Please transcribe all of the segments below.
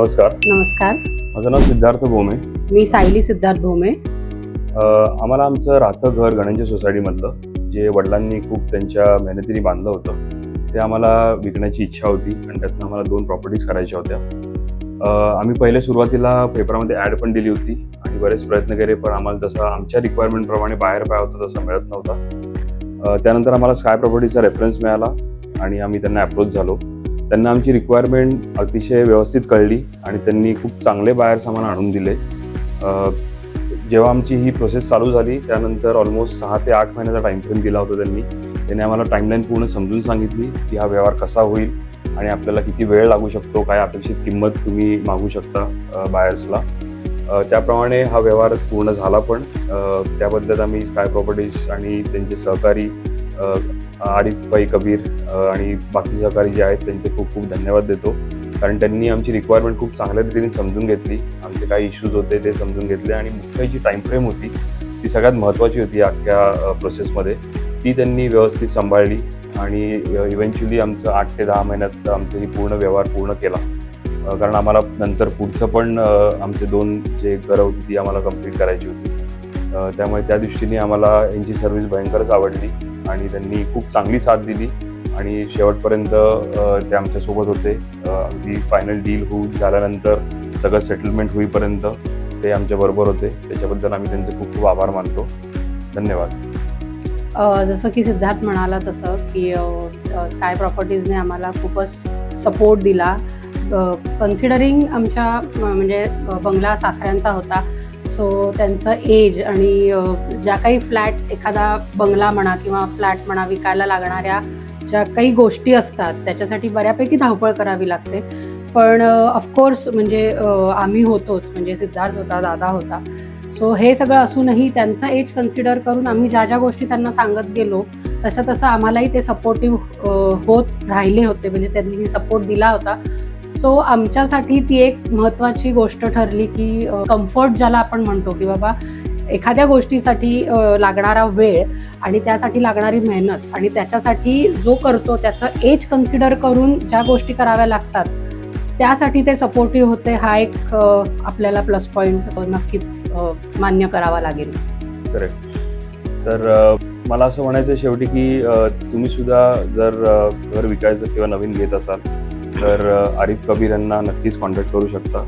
नमस्कार. नमस्कार. माझं नाव सिद्धार्थ भोमे. मी सायली सिद्धार्थ भोमे. आम्हाला आमचं राहतं घर गणेश सोसायटीमधलं जे वडिलांनी खूप त्यांच्या मेहनतीने बांधलं होतं ते आम्हाला विकण्याची इच्छा होती आणि त्यातनं आम्हाला 2 प्रॉपर्टीज करायच्या होत्या. आम्ही पहिले सुरुवातीला पेपरामध्ये ॲड पण दिली होती आणि बरेच प्रयत्न केले, पण आम्हाला तसा आमच्या रिक्वायरमेंटप्रमाणे बाहेर पाहिजे होता तसा मिळत नव्हता. त्यानंतर आम्हाला स्काय प्रॉपर्टीचा रेफरन्स मिळाला आणि आम्ही त्यांना अप्रोच झालो. त्यांना आमची रिक्वायरमेंट अतिशय व्यवस्थित कळली आणि त्यांनी खूप चांगले बायर्स आम्हाला आणून दिले. जेव्हा आमची ही प्रोसेस चालू झाली त्यानंतर ऑलमोस्ट 6 ते 8 महिन्याचा टाईम फ्रेम दिला होता त्यांनी आम्हाला टाईमलाईन पूर्ण समजून सांगितली की हा व्यवहार कसा होईल आणि आपल्याला किती वेळ लागू शकतो, काय अपेक्षित किंमत तुम्ही मागू शकता बायर्सला. त्याप्रमाणे हा व्यवहार पूर्ण झाला. पण त्याबद्दल आम्ही स्काय प्रॉपर्टीज आणि त्यांचे सहकारी आरिफ भाई कबीर आणि बाकी सहकारी जे आहेत त्यांचे खूप खूप धन्यवाद देतो, कारण त्यांनी आमची रिक्वायरमेंट खूप चांगल्या रीतीने समजून घेतली. आमचे काही इश्यूज होते ते समजून घेतले आणि मुख्य जी टाईम फ्रेम होती ती सगळ्यात महत्त्वाची होती अख्ख्या प्रोसेसमध्ये, ती त्यांनी व्यवस्थित सांभाळली आणि इव्हेंच्युअली आमचं 8 ते 10 महिन्यात आमचं ही पूर्ण व्यवहार पूर्ण केला. कारण आम्हाला नंतर पुढचं पण आमचे 2 जे घरं होती ती आम्हाला कंप्लीट करायची होती. त्यामुळे त्या दृष्टीने आम्हाला यांची सर्व्हिस भयंकरच आवडली आणि त्यांनी खूप चांगली साथ दिली आणि शेवटपर्यंत ते आमच्यासोबत होते. अगदी फायनल डील झाल्यानंतर सगळं सेटलमेंट होईपर्यंत ते आमच्याबरोबर होते. त्याच्याबद्दल आम्ही त्यांचे खूप खूप आभार मानतो. धन्यवाद. जसं की सिद्धार्थ म्हणाला तसं की स्काय प्रॉपर्टीजने आम्हाला खूपच सपोर्ट दिला. कन्सिडरिंग आमच्या म्हणजे बंगला सासऱ्यांचा होता, सो त्यांचं एज आणि ज्या काही फ्लॅट एखादा बंगला म्हणा किंवा फ्लॅट म्हणा विकायला लागणाऱ्या ज्या काही गोष्टी असतात त्याच्यासाठी बऱ्यापैकी धावपळ करावी लागते. पण ऑफकोर्स म्हणजे आम्ही होतोच, म्हणजे सिद्धार्थ होता, दादा होता. सो हे सगळं असूनही त्यांचं एज कन्सिडर करून आम्ही ज्या ज्या गोष्टी त्यांना सांगत गेलो तसं तसं आम्हालाही ते सपोर्टिव्ह होत राहिले होते, म्हणजे त्यांनी सपोर्ट दिला होता. सो आमच्यासाठी ती एक महत्त्वाची गोष्ट ठरली की कम्फर्ट ज्याला आपण म्हणतो की बाबा एखाद्या गोष्टीसाठी लागणारा वेळ आणि त्यासाठी लागणारी मेहनत आणि त्याच्यासाठी जो करतो त्याचं एज कन्सिडर करून ज्या गोष्टी कराव्या लागतात त्यासाठी ते सपोर्टिव्ह होते. हा एक आपल्याला प्लस पॉईंट नक्कीच मान्य करावा लागेल. करेक्ट. तर मला असं म्हणायचं शेवटी की तुम्ही सुद्धा जर घर विकायचं किंवा नवीन घेत असाल तर आरिफ कबीर यांना नक्कीच कॉन्टॅक्ट करू शकता.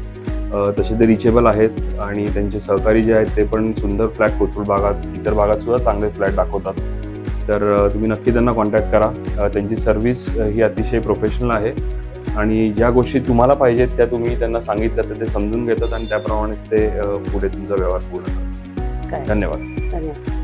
तसे ते रिचेबल आहेत आणि त्यांचे सहकारी जे आहेत ते पण सुंदर फ्लॅट कोथरूड भागात इतर भागात सुद्धा चांगले फ्लॅट दाखवतात. तर तुम्ही नक्की त्यांना कॉन्टॅक्ट करा. त्यांची सर्व्हिस ही अतिशय प्रोफेशनल आहे आणि ज्या गोष्टी तुम्हाला पाहिजेत त्या तुम्ही त्यांना सांगितल्या तर ते समजून घेतात आणि त्याप्रमाणेच ते पुढे तुमचा व्यवहार पूर्ण करतात. धन्यवाद. धन्यवाद.